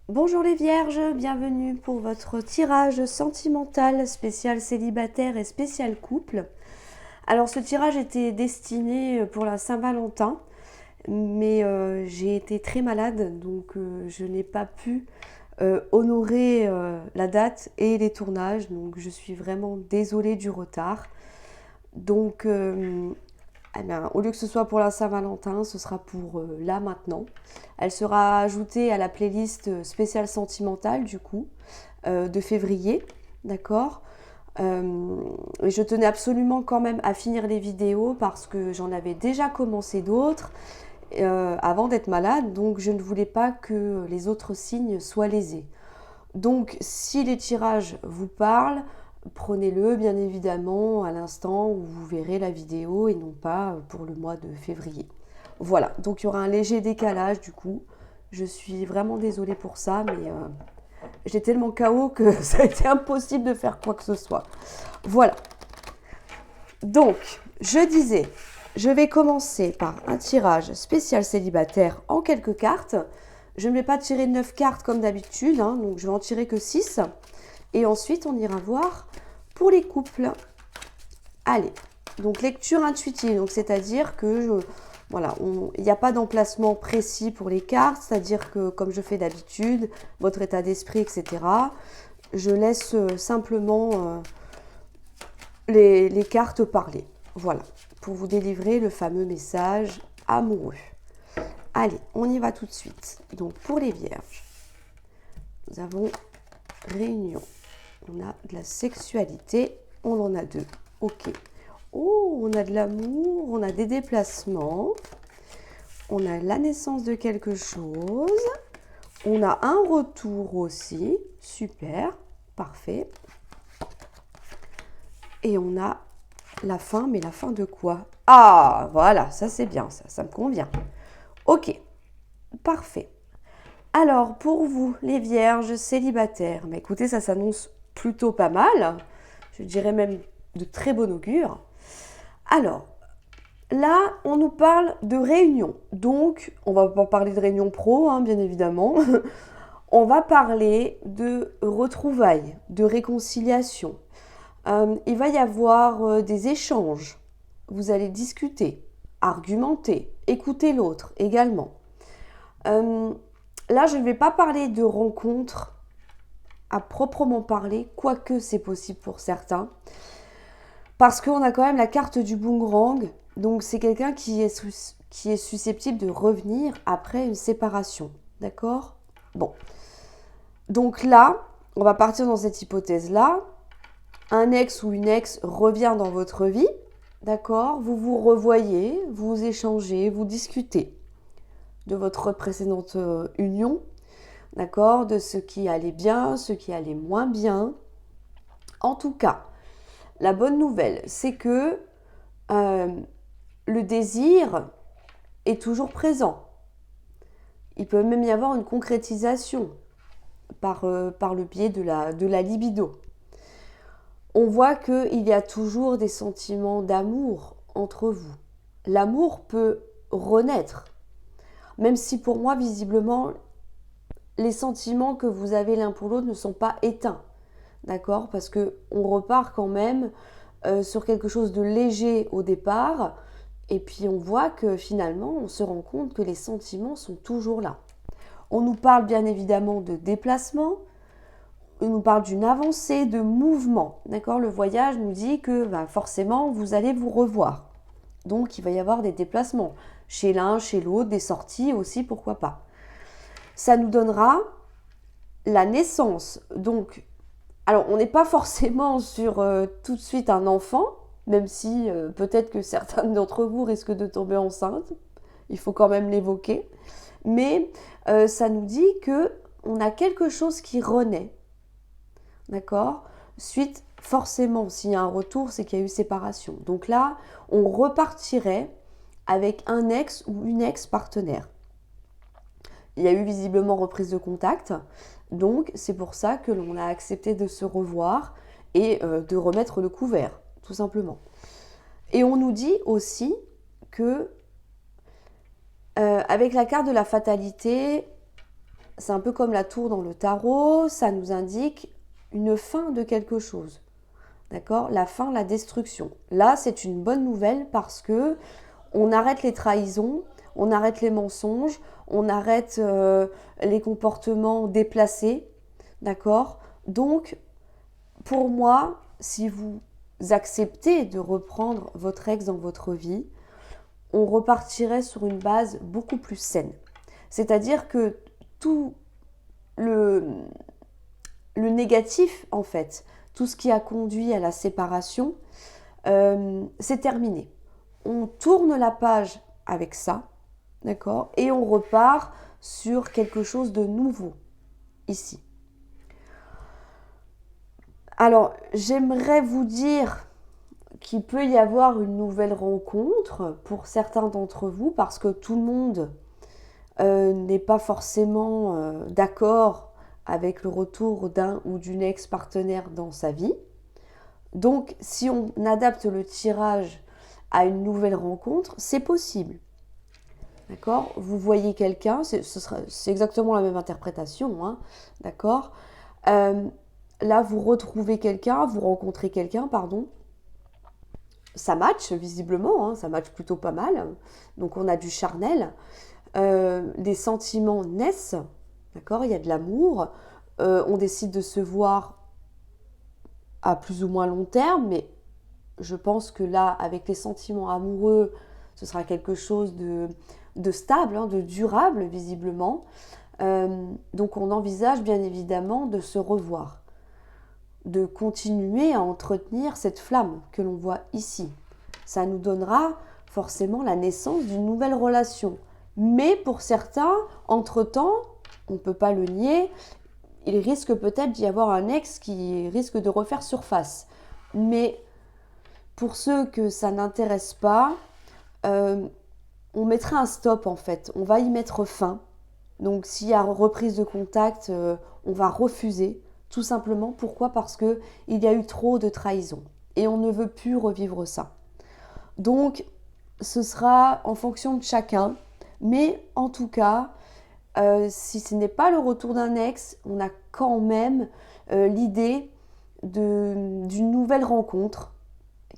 Bonjour les vierges, bienvenue pour votre tirage sentimental spécial célibataire et spécial couple. Alors ce tirage était destiné pour la Saint-Valentin, mais j'ai été très malade, donc je n'ai pas pu honorer la date et les tournages, donc je suis vraiment désolée du retard. Donc eh bien, au lieu que ce soit pour la Saint-Valentin, ce sera pour là maintenant. Elle sera ajoutée à la playlist spéciale sentimentale du coup de février, d'accord. Et je tenais absolument quand même à finir les vidéos parce que j'en avais déjà commencé d'autres avant d'être malade, donc je ne voulais pas que les autres signes soient lésés. Donc si les tirages vous parlent, prenez-le bien évidemment à l'instant où vous verrez la vidéo et non pas pour le mois de février. Voilà, donc il y aura un léger décalage du coup. Je suis vraiment désolée pour ça, mais j'ai tellement KO que ça a été impossible de faire quoi que ce soit. Voilà. Donc, je disais, je vais commencer par un tirage spécial célibataire en quelques cartes. Je ne vais pas tirer 9 cartes comme d'habitude, hein, donc je vais en tirer que 6. Et ensuite, on ira voir pour les couples. Allez, donc lecture intuitive, donc c'est-à-dire que voilà, il n'y a pas d'emplacement précis pour les cartes, c'est-à-dire que comme je fais d'habitude, votre état d'esprit, etc., je laisse simplement les cartes parler. Voilà, pour vous délivrer le fameux message amoureux. Allez, on y va tout de suite. Donc pour les vierges, nous avons réunion. On a de la sexualité, on en a deux. Ok. Oh, on a de l'amour, on a des déplacements, on a la naissance de quelque chose, on a un retour aussi, super, parfait. Et on a la fin, mais la fin de quoi? Ah, voilà, ça c'est bien, ça me convient. Ok, parfait. Alors, pour vous, les vierges célibataires, mais écoutez, ça s'annonce plutôt pas mal, je dirais même de très bon augure. Alors, là, on nous parle de réunion. Donc, on va pas parler de réunion pro, hein, bien évidemment. On va parler de retrouvailles, de réconciliation. Il va y avoir des échanges. Vous allez discuter, argumenter, écouter l'autre également. Là, je ne vais pas parler de rencontres à proprement parler, quoique c'est possible pour certains. Parce qu'on a quand même la carte du boomerang, donc c'est quelqu'un qui est susceptible de revenir après une séparation. D'accord? Bon. Donc là, on va partir dans cette hypothèse-là. Un ex ou une ex revient dans votre vie. D'accord? Vous vous revoyez, vous échangez, vous discutez de votre précédente union. D'accord? De ce qui allait bien, ce qui allait moins bien. En tout cas, la bonne nouvelle, c'est que le désir est toujours présent. Il peut même y avoir une concrétisation par le biais de la libido. On voit qu'il y a toujours des sentiments d'amour entre vous. L'amour peut renaître, même si pour moi, visiblement, les sentiments que vous avez l'un pour l'autre ne sont pas éteints. D'accord? Parce qu'on repart quand même sur quelque chose de léger au départ, et puis on voit que finalement, on se rend compte que les sentiments sont toujours là. On nous parle bien évidemment de déplacement, on nous parle d'une avancée, de mouvement. D'accord? Le voyage nous dit que forcément, vous allez vous revoir. Donc, il va y avoir des déplacements chez l'un, chez l'autre, des sorties aussi, pourquoi pas. Ça nous donnera la naissance. Donc, alors, on n'est pas forcément sur tout de suite un enfant, même si peut-être que certains d'entre vous risquent de tomber enceinte. Il faut quand même l'évoquer. Mais ça nous dit qu'on a quelque chose qui renaît. D'accord? Suite, forcément, s'il y a un retour, c'est qu'il y a eu séparation. Donc là, on repartirait avec un ex ou une ex-partenaire. Il y a eu visiblement reprise de contact. Donc, c'est pour ça que l'on a accepté de se revoir et de remettre le couvert, tout simplement. Et on nous dit aussi que, avec la carte de la fatalité, c'est un peu comme la tour dans le tarot, ça nous indique une fin de quelque chose. D'accord? La fin, la destruction. Là, c'est une bonne nouvelle parce que on arrête les trahisons, on arrête les mensonges, on arrête les comportements déplacés. D'accord? Donc, pour moi, si vous acceptez de reprendre votre ex dans votre vie, on repartirait sur une base beaucoup plus saine. C'est-à-dire que tout le négatif, en fait, tout ce qui a conduit à la séparation, c'est terminé. On tourne la page avec ça, d'accord? Et on repart sur quelque chose de nouveau, ici. Alors, j'aimerais vous dire qu'il peut y avoir une nouvelle rencontre pour certains d'entre vous, parce que tout le monde n'est pas forcément d'accord avec le retour d'un ou d'une ex-partenaire dans sa vie. Donc, si on adapte le tirage à une nouvelle rencontre, c'est possible. D'accord? Vous voyez quelqu'un, c'est exactement la même interprétation, hein, d'accord? Là, vous retrouvez quelqu'un, vous rencontrez quelqu'un, pardon. Ça match, visiblement, hein, ça match plutôt pas mal. Donc, on a du charnel. Des sentiments naissent, d'accord? Il y a de l'amour. On décide de se voir à plus ou moins long terme, mais je pense que là, avec les sentiments amoureux, ce sera quelque chose de stable, hein, de durable, visiblement. Donc, on envisage bien évidemment de se revoir, de continuer à entretenir cette flamme que l'on voit ici. Ça nous donnera forcément la naissance d'une nouvelle relation. Mais pour certains, entre-temps, on ne peut pas le nier, il risque peut-être d'y avoir un ex qui risque de refaire surface. Mais pour ceux que ça n'intéresse pas, on mettra un stop en fait. On va y mettre fin. Donc s'il y a reprise de contact, on va refuser. Tout simplement. Pourquoi? Parce qu'il y a eu trop de trahison. Et on ne veut plus revivre ça. Donc, ce sera en fonction de chacun. Mais en tout cas, si ce n'est pas le retour d'un ex, on a quand même l'idée d'une nouvelle rencontre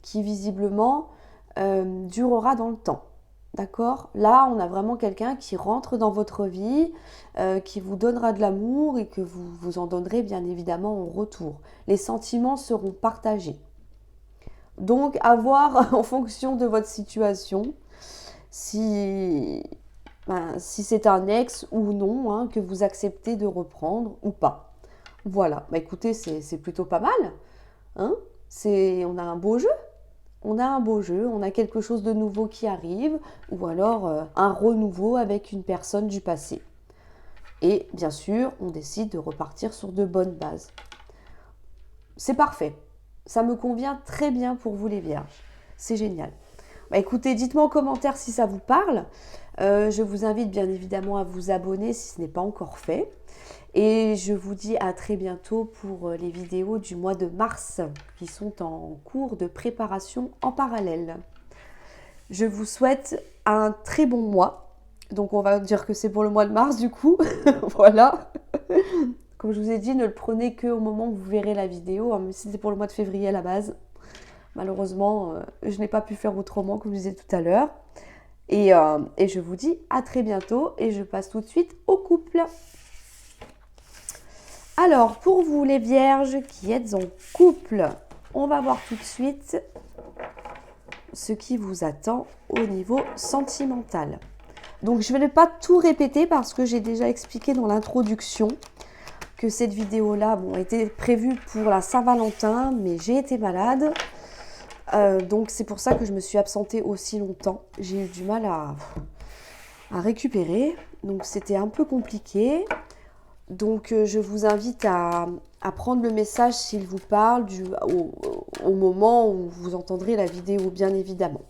qui visiblement durera dans le temps. D'accord? Là, on a vraiment quelqu'un qui rentre dans votre vie, qui vous donnera de l'amour et que vous en donnerez bien évidemment en retour. Les sentiments seront partagés. Donc, à voir en fonction de votre situation, si c'est un ex ou non, hein, que vous acceptez de reprendre ou pas. Voilà, écoutez, c'est plutôt pas mal. Hein? On a un beau jeu. On a un beau jeu, on a quelque chose de nouveau qui arrive, ou alors un renouveau avec une personne du passé. Et bien sûr, on décide de repartir sur de bonnes bases. C'est parfait. Ça me convient très bien pour vous les vierges. C'est génial. Écoutez, dites-moi en commentaire si ça vous parle. Je vous invite bien évidemment à vous abonner si ce n'est pas encore fait. Et je vous dis à très bientôt pour les vidéos du mois de mars qui sont en cours de préparation en parallèle. Je vous souhaite un très bon mois. Donc on va dire que c'est pour le mois de mars du coup. Voilà. Comme je vous ai dit, ne le prenez qu'au moment où vous verrez la vidéo, hein, même si c'est pour le mois de février à la base. Malheureusement, je n'ai pas pu faire autrement comme je disais tout à l'heure. Et je vous dis à très bientôt et je passe tout de suite au couple. Alors, pour vous les vierges qui êtes en couple, on va voir tout de suite ce qui vous attend au niveau sentimental. Donc, je ne vais pas tout répéter parce que j'ai déjà expliqué dans l'introduction que cette vidéo-là était prévue pour la Saint-Valentin, mais j'ai été malade. Donc, c'est pour ça que je me suis absentée aussi longtemps. J'ai eu du mal à récupérer, donc c'était un peu compliqué. Donc, je vous invite à prendre le message s'il vous parle au moment où vous entendrez la vidéo, bien évidemment.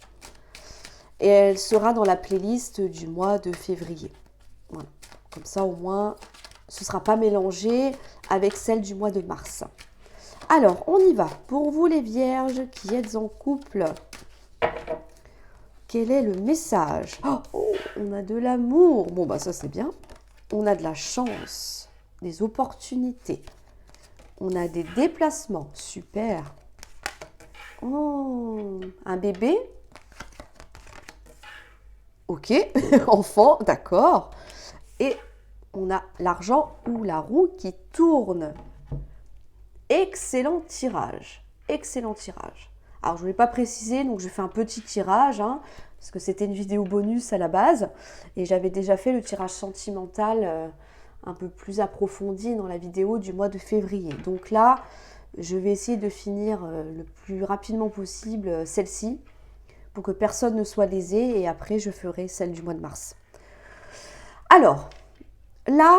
Et elle sera dans la playlist du mois de février. Voilà. Comme ça, au moins, ce ne sera pas mélangé avec celle du mois de mars. Alors, on y va. Pour vous les vierges qui êtes en couple, quel est le message? Oh, on a de l'amour. Bon, ça c'est bien. on a de la chance, des opportunités. On a des déplacements, super. Oh, un bébé. Ok, enfant, d'accord. Et on a l'argent ou la roue qui tourne. Excellent tirage, excellent tirage. Alors je ne voulais pas préciser, donc je fais un petit tirage, hein, parce que c'était une vidéo bonus à la base, et j'avais déjà fait le tirage sentimental un peu plus approfondi dans la vidéo du mois de février. Donc là, je vais essayer de finir le plus rapidement possible celle-ci, pour que personne ne soit lésé, et après je ferai celle du mois de mars. Alors, là,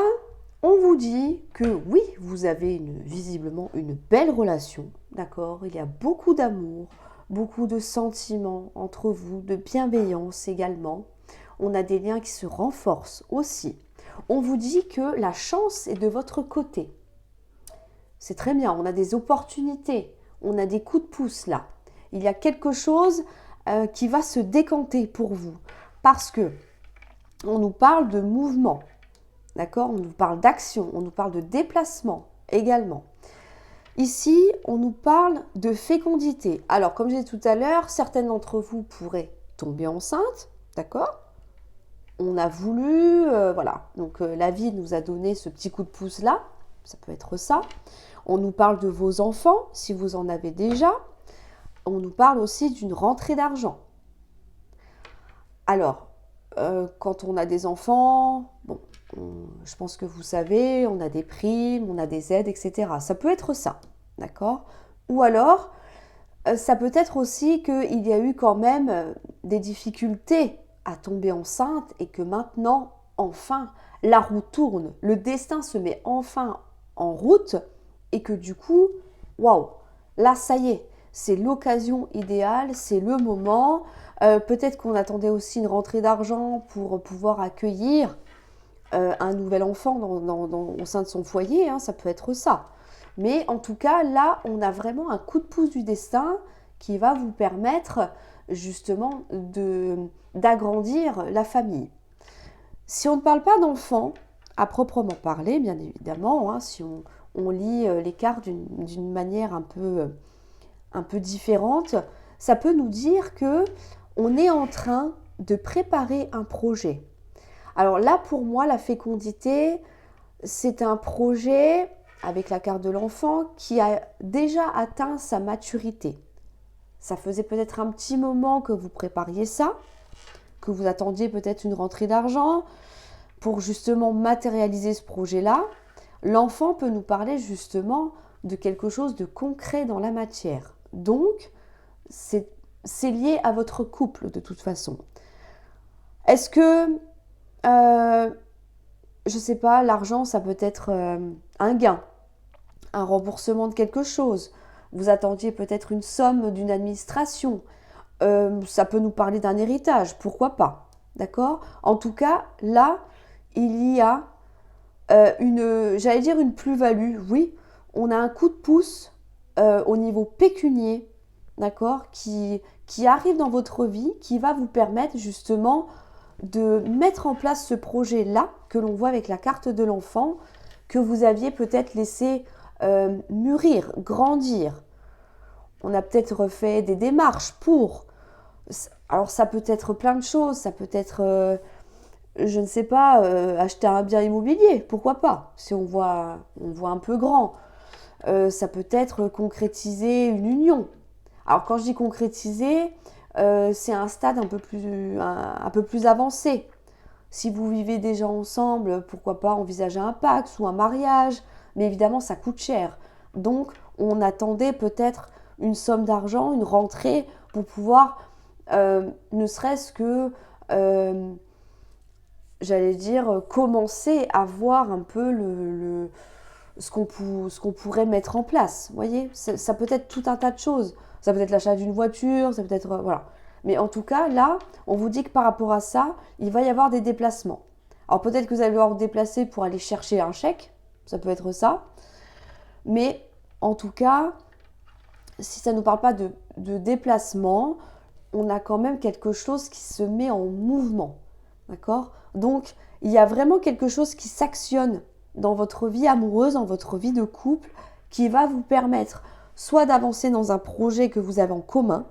on vous dit que oui, vous avez visiblement une belle relation, d'accord? Il y a beaucoup d'amour, beaucoup de sentiments entre vous, de bienveillance également. On a des liens qui se renforcent aussi. On vous dit que la chance est de votre côté. C'est très bien, on a des opportunités, on a des coups de pouce là. Il y a quelque chose qui va se décanter pour vous parce que on nous parle de mouvement. D'accord? On nous parle d'action, on nous parle de déplacement également. Ici, on nous parle de fécondité. Alors, comme j'ai dit tout à l'heure, certaines d'entre vous pourraient tomber enceinte, d'accord? On a voulu, voilà. Donc, la vie nous a donné ce petit coup de pouce là. Ça peut être ça. On nous parle de vos enfants, si vous en avez déjà. On nous parle aussi d'une rentrée d'argent. Alors, quand on a des enfants, bon, je pense que vous savez, on a des primes, on a des aides, etc. Ça peut être ça, d'accord? Ou alors, ça peut être aussi qu'il y a eu quand même des difficultés à tomber enceinte et que maintenant, enfin, la roue tourne, le destin se met enfin en route et que du coup, waouh, là, ça y est, c'est l'occasion idéale, c'est le moment. Peut-être qu'on attendait aussi une rentrée d'argent pour pouvoir accueillir un nouvel enfant au sein de son foyer, hein, ça peut être ça. Mais en tout cas, là, on a vraiment un coup de pouce du destin qui va vous permettre justement d'agrandir la famille. Si on ne parle pas d'enfants, à proprement parler, bien évidemment, hein, si on lit les cartes d'une manière un peu différente, ça peut nous dire que on est en train de préparer un projet. Alors là, pour moi, la fécondité, c'est un projet avec la carte de l'enfant qui a déjà atteint sa maturité. Ça faisait peut-être un petit moment que vous prépariez ça, que vous attendiez peut-être une rentrée d'argent pour justement matérialiser ce projet-là. L'enfant peut nous parler justement de quelque chose de concret dans la matière. Donc, c'est lié à votre couple de toute façon. Est-ce que je ne sais pas, l'argent, ça peut être un gain, un remboursement de quelque chose. Vous attendiez peut-être une somme d'une administration. Ça peut nous parler d'un héritage, pourquoi pas. D'accord? En tout cas, là, il y a j'allais dire une plus-value, oui. On a un coup de pouce au niveau pécunier, d'accord, qui arrive dans votre vie, qui va vous permettre justement de mettre en place ce projet-là que l'on voit avec la carte de l'enfant, que vous aviez peut-être laissé mûrir, grandir. On a peut-être fait des démarches pour. Alors ça peut être plein de choses, ça peut être, je ne sais pas, acheter un bien immobilier, pourquoi pas, si on voit un peu grand. Ça peut être concrétiser une union. Alors quand je dis concrétiser, c'est un stade un peu plus avancé. Si vous vivez déjà ensemble, pourquoi pas envisager un pacte ou un mariage, mais évidemment ça coûte cher. Donc on attendait peut-être une somme d'argent, une rentrée pour pouvoir, ne serait-ce que, j'allais dire, commencer à voir un peu ce qu'on pourrait mettre en place. Vous voyez, ça peut être tout un tas de choses. Ça peut être l'achat d'une voiture, ça peut être, voilà. Mais en tout cas, là, on vous dit que par rapport à ça, il va y avoir des déplacements. Alors peut-être que vous allez devoir vous déplacer pour aller chercher un chèque, ça peut être ça. Mais en tout cas, si ça ne nous parle pas de déplacement, on a quand même quelque chose qui se met en mouvement. D'accord? Donc, Il y a vraiment quelque chose qui s'actionne dans votre vie amoureuse, dans votre vie de couple, qui va vous permettre soit d'avancer dans un projet que vous avez en commun,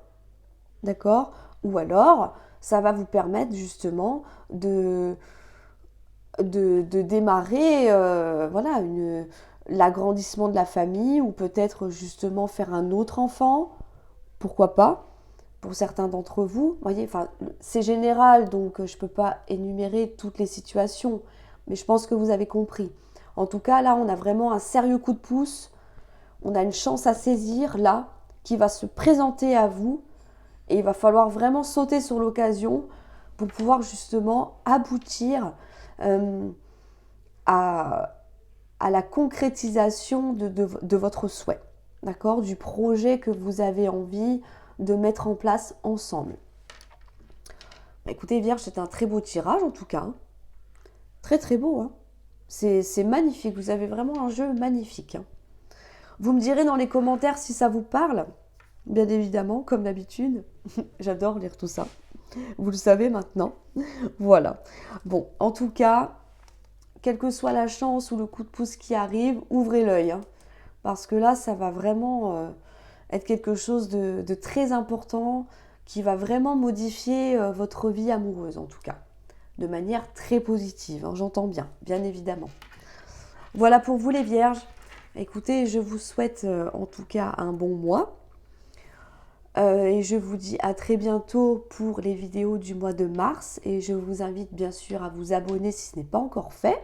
d'accord? Ou alors, ça va vous permettre justement de démarrer voilà, l'agrandissement de la famille ou peut-être justement faire un autre enfant, pourquoi pas, pour certains d'entre vous. Vous voyez, enfin, c'est général, donc je ne peux pas énumérer toutes les situations, mais je pense que vous avez compris. En tout cas, là, on a vraiment un sérieux coup de pouce, on a une chance à saisir, là, qui va se présenter à vous, et il va falloir vraiment sauter sur l'occasion pour pouvoir justement aboutir à, la concrétisation de votre souhait, d'accord, du projet que vous avez envie de mettre en place ensemble. Écoutez, Vierge, c'est un très beau tirage en tout cas. Hein. Très très beau. Hein. C'est magnifique. Vous avez vraiment un jeu magnifique. Hein. Vous me direz dans les commentaires si ça vous parle. Bien évidemment, comme d'habitude. J'adore lire tout ça. Vous le savez maintenant. Voilà. Bon, en tout cas, quelle que soit la chance ou le coup de pouce qui arrive, ouvrez l'œil. Hein, parce que là, ça va vraiment être quelque chose de très important qui va vraiment modifier votre vie amoureuse, en tout cas. De manière très positive, hein, j'entends bien, bien évidemment. Voilà pour vous les vierges. Écoutez, je vous souhaite en tout cas un bon mois. Et je vous dis à très bientôt pour les vidéos du mois de mars. Et je vous invite bien sûr à vous abonner si ce n'est pas encore fait.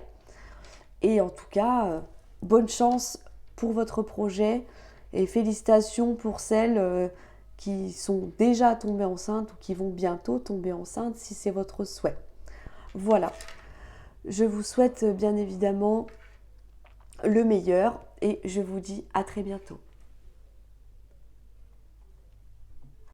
Et en tout cas, bonne chance pour votre projet. Et félicitations pour celles qui sont déjà tombées enceintes ou qui vont bientôt tomber enceintes si c'est votre souhait. Voilà. Je vous souhaite bien évidemment le meilleur et je vous dis à très bientôt.